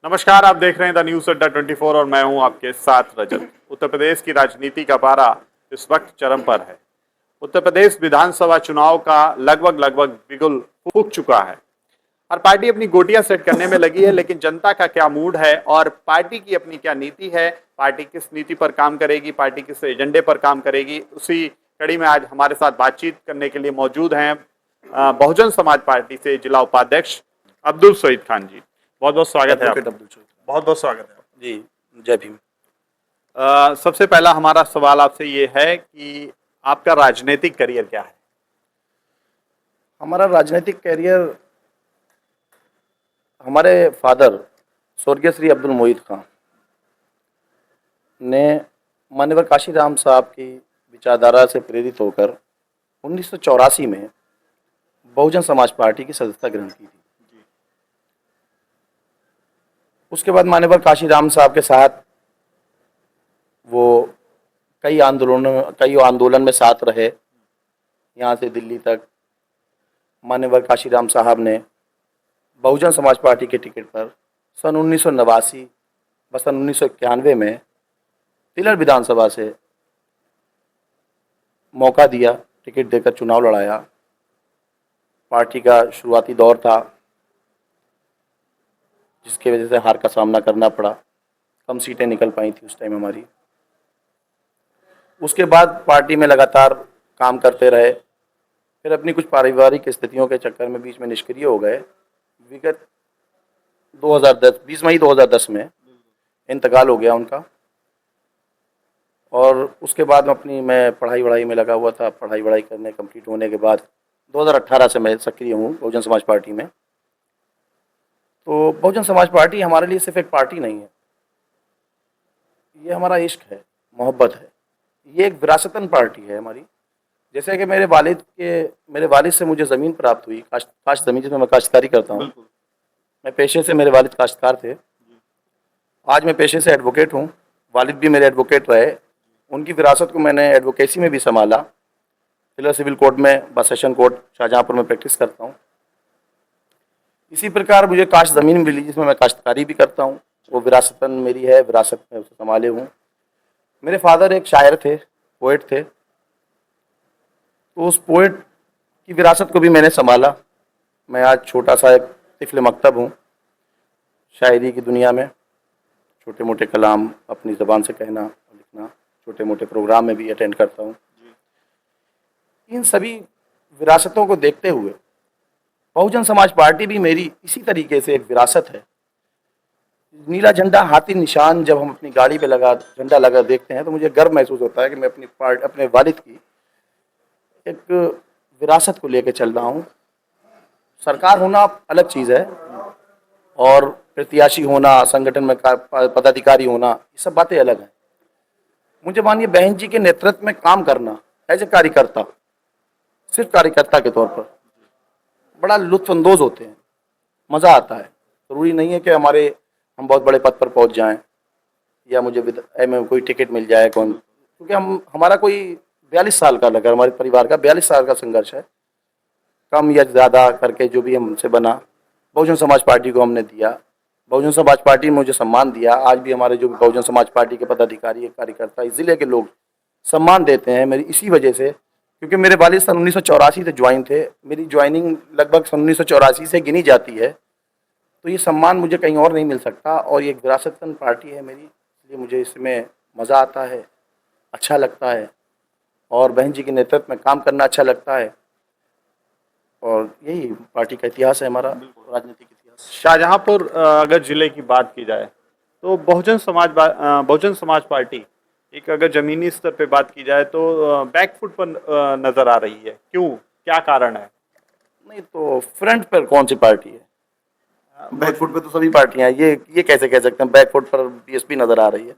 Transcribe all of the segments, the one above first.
नमस्कार, आप देख रहे हैं द न्यूज अड्डा 24 और मैं हूं आपके साथ रजत। उत्तर प्रदेश की राजनीति का पारा इस वक्त चरम पर है। उत्तर प्रदेश विधानसभा चुनाव का लगभग बिगुल फूक चुका है। हर पार्टी अपनी गोटियां सेट करने में लगी है, लेकिन जनता का क्या मूड है और पार्टी की अपनी क्या नीति है, पार्टी किस नीति पर काम करेगी, पार्टी किस एजेंडे पर काम करेगी, उसी कड़ी में आज हमारे साथ बातचीत करने के लिए मौजूद हैं बहुजन समाज पार्टी से जिला उपाध्यक्ष अब्दुल सईद खान जी। बहुत बहुत स्वागत है आपका। बहुत बहुत स्वागत है जी। जय भीम। सबसे पहला हमारा सवाल आपसे ये है कि आपका राजनीतिक करियर क्या है? हमारा राजनीतिक करियर हमारे फादर स्वर्गीय श्री अब्दुल मोईद खां ने मान्यवर काशीराम साहब की विचारधारा से प्रेरित होकर 1984 में बहुजन समाज पार्टी की सदस्यता ग्रहण की थी। उसके बाद मान्यवर काशीराम साहब के साथ वो कई आंदोलन में साथ रहे। यहाँ से दिल्ली तक मान्यवर काशीराम साहब ने बहुजन समाज पार्टी के टिकट पर सन 1989 व सन 1991 में तिलर विधानसभा से मौका दिया, टिकट देकर चुनाव लड़ाया। पार्टी का शुरुआती दौर था जिसके वजह से हार का सामना करना पड़ा, कम सीटें निकल पाई थी उस टाइम हमारी। उसके बाद पार्टी में लगातार काम करते रहे, फिर अपनी कुछ पारिवारिक स्थितियों के चक्कर में बीच में निष्क्रिय हो गए। विगत 2010 मई 2010 में इंतकाल हो गया उनका। और उसके बाद मैं पढ़ाई वढ़ाई में लगा हुआ था। पढ़ाई वढ़ाई करने कंप्लीट होने के बाद 2018 से मैं सक्रिय हूँ बहुजन समाज पार्टी में। तो बहुजन समाज पार्टी हमारे लिए सिर्फ एक पार्टी नहीं है, ये हमारा इश्क है, मोहब्बत है। ये एक विरासतन पार्टी है हमारी। जैसे कि मेरे वालिद से मुझे ज़मीन प्राप्त हुई, काश्त ज़मीन, जिसमें मैं काश्तकारी करता हूँ। मैं पेशे से, मेरे वालिद काश्तकार थे। आज मैं पेशे से एडवोकेट हूँ। वालिद भी मेरे एडवोकेट रहे। उनकी विरासत को मैंने एडवोकेसी में भी संभाला। फिलहाल सिविल कोर्ट में, बस सेशन कोर्ट शाहजहाँपुर में प्रैक्टिस करता हूँ। इसी प्रकार मुझे काश्त ज़मीन मिली जिसमें मैं काश्तकारी भी करता हूँ। वो विरासतन मेरी है, विरासत में उसे संभाले हूँ। मेरे फादर एक शायर थे, पोएट थे, तो उस पोएट की विरासत को भी मैंने संभाला। मैं आज छोटा सा एक तिफ़्ल मकतब हूँ शायरी की दुनिया में। छोटे मोटे कलाम अपनी ज़बान से कहना और लिखना, छोटे मोटे प्रोग्राम में भी अटेंड करता हूँ। इन सभी विरासतों को देखते हुए बहुजन समाज पार्टी भी मेरी इसी तरीके से एक विरासत है। नीला झंडा, हाथी निशान जब हम अपनी गाड़ी पे झंडा लगा देखते हैं तो मुझे गर्व महसूस होता है कि मैं अपने वालिद की एक विरासत को लेकर चल रहा हूँ। सरकार होना अलग चीज़ है और प्रत्याशी होना, संगठन में पदाधिकारी होना, ये सब बातें अलग हैं। मुझे मानिए बहन जी के नेतृत्व में काम करना एज ए कार्यकर्ता, सिर्फ कार्यकर्ता के तौर पर बड़ा लुत्फानंदोज होते हैं, मज़ा आता है। ज़रूरी नहीं है कि हम बहुत बड़े पद पर पहुंच जाएं या मुझे में कोई टिकट मिल जाए क्योंकि हमारा कोई 42 साल का लगा, हमारे परिवार का 42 साल का संघर्ष है। कम या ज़्यादा करके जो भी हमसे बना, बहुजन समाज पार्टी को हमने दिया। बहुजन समाज पार्टी ने मुझे सम्मान दिया। आज भी हमारे जो बहुजन समाज पार्टी के पदाधिकारी, कार्यकर्ता, इस ज़िले के लोग सम्मान देते हैं मेरी इसी वजह से, क्योंकि मेरे वालिद सन 1984 से ज्वाइन थे। मेरी ज्वाइनिंग लगभग सन 1984 से गिनी जाती है। तो ये सम्मान मुझे कहीं और नहीं मिल सकता और ये एक विरासतन पार्टी है मेरी, इसलिए मुझे इसमें मज़ा आता है, अच्छा लगता है और बहन जी के नेतृत्व में काम करना अच्छा लगता है। और यही पार्टी का इतिहास है हमारा, राजनीतिक इतिहास। शाहजहाँपुर अगर जिले की बात की जाए तो बहुजन समाज पार्टी एक अगर जमीनी स्तर पे बात की जाए तो बैकफुट पर नजर आ रही है। क्यों, क्या कारण है? नहीं तो फ्रंट पर कौन सी पार्टी है? बैकफुट पे तो सभी पार्टियां हैं। ये कैसे कह सकते हैं बैकफुट पर बीएसपी नजर आ रही है?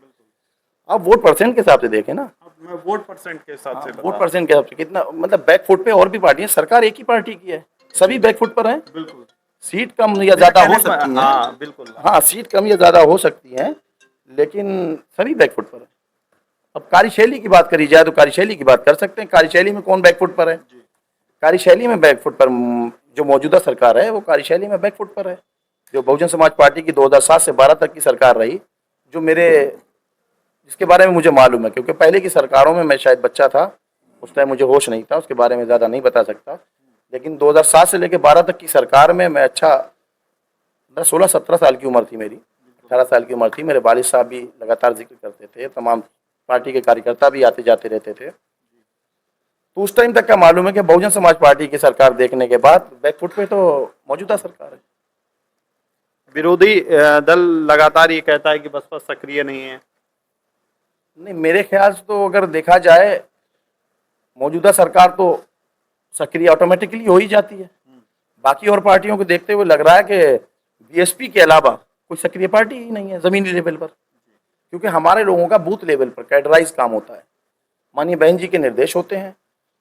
आप वोट परसेंट के हिसाब से देखें ना। मैं वोट परसेंट के हिसाब से वोट परसेंट के हिसाब से कितना, मतलब बैकफुट पे और भी पार्टियां, सरकार एक ही पार्टी की है, सभी बैकफुट पर हैं। बिल्कुल। सीट कम या ज्यादा हो सकती है। हाँ बिल्कुल, हाँ सीट कम या ज्यादा हो सकती है, लेकिन सभी बैकफुट पर है। अब कार्यशैली की बात करी जाए तो कार्यशैली की बात कर सकते हैं। कार्यशैली में कौन बैकफुट पर है? कार्यशैली में बैकफुट पर जो मौजूदा सरकार है वो कार्यशैली में बैकफुट पर है। जो बहुजन समाज पार्टी की 2007 से 12 तक की सरकार रही, जो मेरे जिसके बारे में मुझे मालूम है, क्योंकि पहले की सरकारों में मैं शायद बच्चा था, उस टाइम मुझे होश नहीं था, उसके बारे में ज़्यादा नहीं बता सकता। लेकिन 2007 से लेकर 12 तक की सरकार में मैं अच्छा 16-17 साल की उम्र थी मेरी, 18 साल की उम्र थी। मेरे वालिद साहब भी लगातार जिक्र करते थे, तमाम पार्टी के कार्यकर्ता भी आते जाते रहते थे। तो उस टाइम तक का मालूम है कि बहुजन समाज पार्टी की सरकार देखने के बाद बैकफुट पे तो मौजूदा सरकार है। विरोधी दल लगातार ये कहता है कि बसपा सक्रिय नहीं है। नहीं, मेरे ख्याल से तो अगर देखा जाए, मौजूदा सरकार तो सक्रिय ऑटोमेटिकली हो ही जाती है। बाकी और पार्टियों को देखते हुए लग रहा है कि बीएसपी के अलावा कोई सक्रिय पार्टी ही नहीं है जमीनी लेवल पर, क्योंकि हमारे लोगों का बूथ लेवल पर कैडराइज काम होता है। माननीय बहन जी के निर्देश होते हैं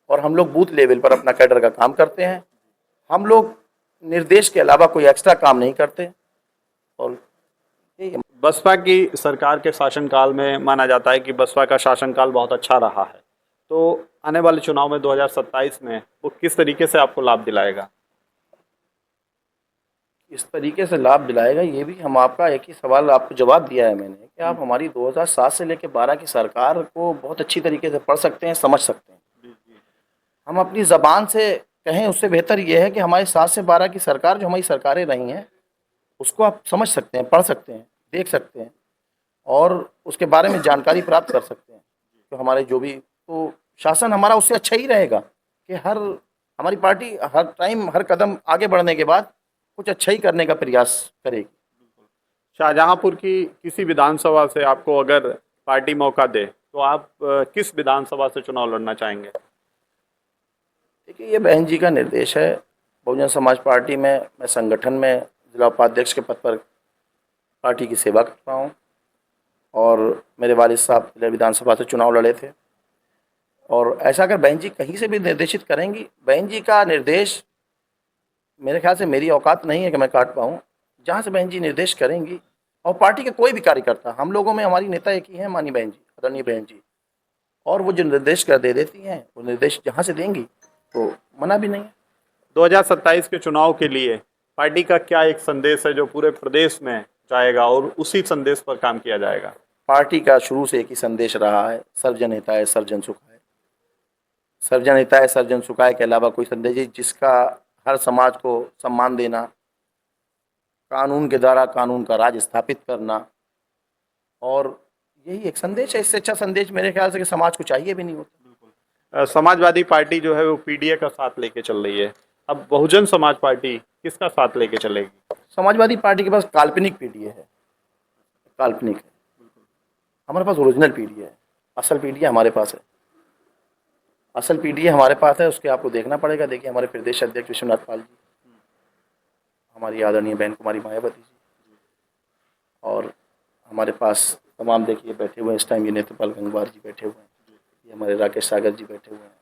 और हम लोग बूथ लेवल पर अपना कैडर का काम करते हैं। हम लोग निर्देश के अलावा कोई एक्स्ट्रा काम नहीं करते। और यही है। बसपा की सरकार के शासनकाल में माना जाता है कि बसपा का शासनकाल बहुत अच्छा रहा है, तो आने वाले चुनाव में 2027 में वो किस तरीके से आपको लाभ दिलाएगा? इस तरीके से लाभ दिलाएगा, ये भी हम आपका एक ही सवाल आपको जवाब दिया है मैंने कि आप हमारी 2007 से लेकर 12 की सरकार को बहुत अच्छी तरीके से पढ़ सकते हैं, समझ सकते हैं। हम अपनी ज़बान से कहें उससे बेहतर ये है कि हमारी 7 से 12 की सरकार जो हमारी सरकारें रही हैं, उसको आप समझ सकते हैं, पढ़ सकते हैं, देख सकते हैं और उसके बारे में जानकारी प्राप्त कर सकते हैं। तो हमारे जो भी तो शासन हमारा उससे अच्छा ही रहेगा कि हमारी पार्टी हर टाइम हर कदम आगे बढ़ने के बाद कुछ अच्छा ही करने का प्रयास करेगी। शाहजहांपुर की किसी विधानसभा से आपको अगर पार्टी मौका दे तो आप किस विधानसभा से चुनाव लड़ना चाहेंगे? देखिए, ये बहन जी का निर्देश है। बहुजन समाज पार्टी में मैं संगठन में जिला उपाध्यक्ष के पद पर पार्टी की सेवा कर रहा हूँ और मेरे वालिद साहब जिला विधानसभा से चुनाव लड़े थे। और ऐसा अगर बहन जी कहीं से भी निर्देशित करेंगी, बहन जी का निर्देश मेरे ख्याल से मेरी औकात नहीं है कि मैं काट पाऊँ। जहाँ से बहन जी निर्देश करेंगी और पार्टी के कोई भी कार्यकर्ता, हम लोगों में हमारी नेता एक ही है, माननीय बहन जी, आदरणीय बहन जी, और वो जो निर्देश कर दे देती हैं, वो निर्देश जहाँ से देंगी तो मना भी नहीं है। 2027 के चुनाव के लिए पार्टी का क्या एक संदेश है जो पूरे प्रदेश में जाएगा और उसी संदेश पर काम किया जाएगा? पार्टी का शुरू से एक ही संदेश रहा है, सर्वजन हिताय सर्वजन सुखाय। सर्वजन हिताय सर्वजन सुखाय के अलावा कोई संदेश जिसका हर समाज को सम्मान देना, कानून के द्वारा कानून का राज स्थापित करना, और यही एक संदेश है। इससे अच्छा संदेश मेरे ख्याल से कि समाज को चाहिए भी नहीं होता। समाजवादी पार्टी जो है वो पीडीए का साथ लेके चल रही है, अब बहुजन समाज पार्टी किसका साथ लेके चलेगी? समाजवादी पार्टी के पास काल्पनिक पीडीए है, काल्पनिक है। हमारे पास ओरिजिनल पीडीए है, असल पीडीए हमारे पास है। असल पीडीए हमारे पास है, उसके आपको देखना पड़ेगा। देखिए, हमारे प्रदेश अध्यक्ष विश्वनाथ पाल जी, हमारी आदरणीय बहन कुमारी मायावती जी, और हमारे पास तमाम देखिए बैठे हुए हैं इस टाइम, ये नेत्रपाल गंगवार जी बैठे हुए हैं, ये हमारे राकेश सागर जी बैठे हुए हैं,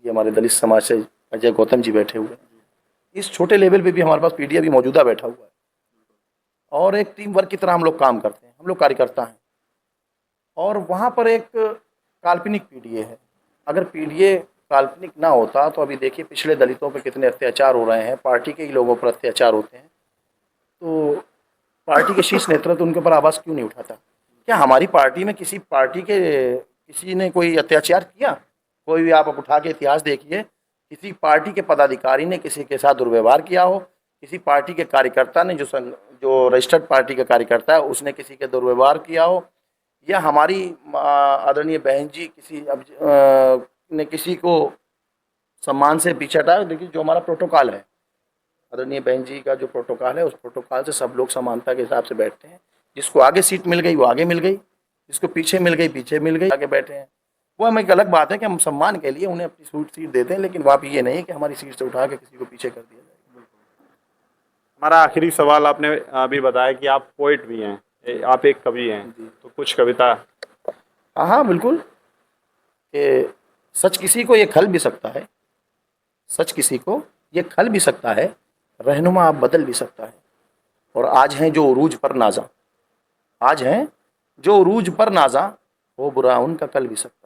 ये हमारे दलित समाज से अजय गौतम जी बैठे हुए हैं। इस छोटे लेवल पे भी हमारे पास पीडीए भी मौजूदा बैठा हुआ है और एक टीम वर्क की तरह हम लोग काम करते हैं। हम लोग कार्यकर्ता हैं और वहाँ पर एक काल्पनिक पीडीए है। अगर पीडीए काल्पनिक ना होता तो अभी देखिए पिछले दलितों पर कितने अत्याचार हो रहे हैं, पार्टी के ही लोगों पर अत्याचार होते हैं, तो पार्टी के शीर्ष नेतृत्व उनके ऊपर आवाज़ क्यों नहीं उठाता? क्या हमारी पार्टी में किसी पार्टी के किसी ने कोई अत्याचार किया? कोई भी आप उठा के इतिहास देखिए, किसी पार्टी के पदाधिकारी ने किसी के साथ दुर्व्यवहार किया हो, किसी पार्टी के कार्यकर्ता ने जो रजिस्टर्ड पार्टी का कार्यकर्ता है उसने किसी के दुर्व्यवहार किया हो, या हमारी आदरणीय बहन जी ने किसी को सम्मान से पीछे हटाया? देखिए, जो हमारा प्रोटोकॉल है, आदरणीय बहन जी का जो प्रोटोकॉल है, उस प्रोटोकॉल से सब लोग समानता के हिसाब से बैठते हैं। जिसको आगे सीट मिल गई वो आगे मिल गई, जिसको पीछे मिल गई पीछे मिल गई, आगे बैठे हैं। वो हमें एक अलग बात है कि हम सम्मान के लिए उन्हें अपनी सीट देते हैं, लेकिन वहाँ ये नहीं है कि हमारी सीट से उठा के किसी को पीछे कर दिया जाए। हमारा आखिरी सवाल, आपने अभी बताया कि आप पोइट भी हैं, आप एक कवि हैं, तो कुछ कविता? हाँ, बिल्कुल। कि सच किसी को ये खल भी सकता है, सच किसी को ये खल भी सकता है, रहनुमा आप बदल भी सकता है। और आज हैं जो उरूज पर नाजा, आज हैं जो उरूज पर नाजा, वो बुरा उनका कल भी सकता है।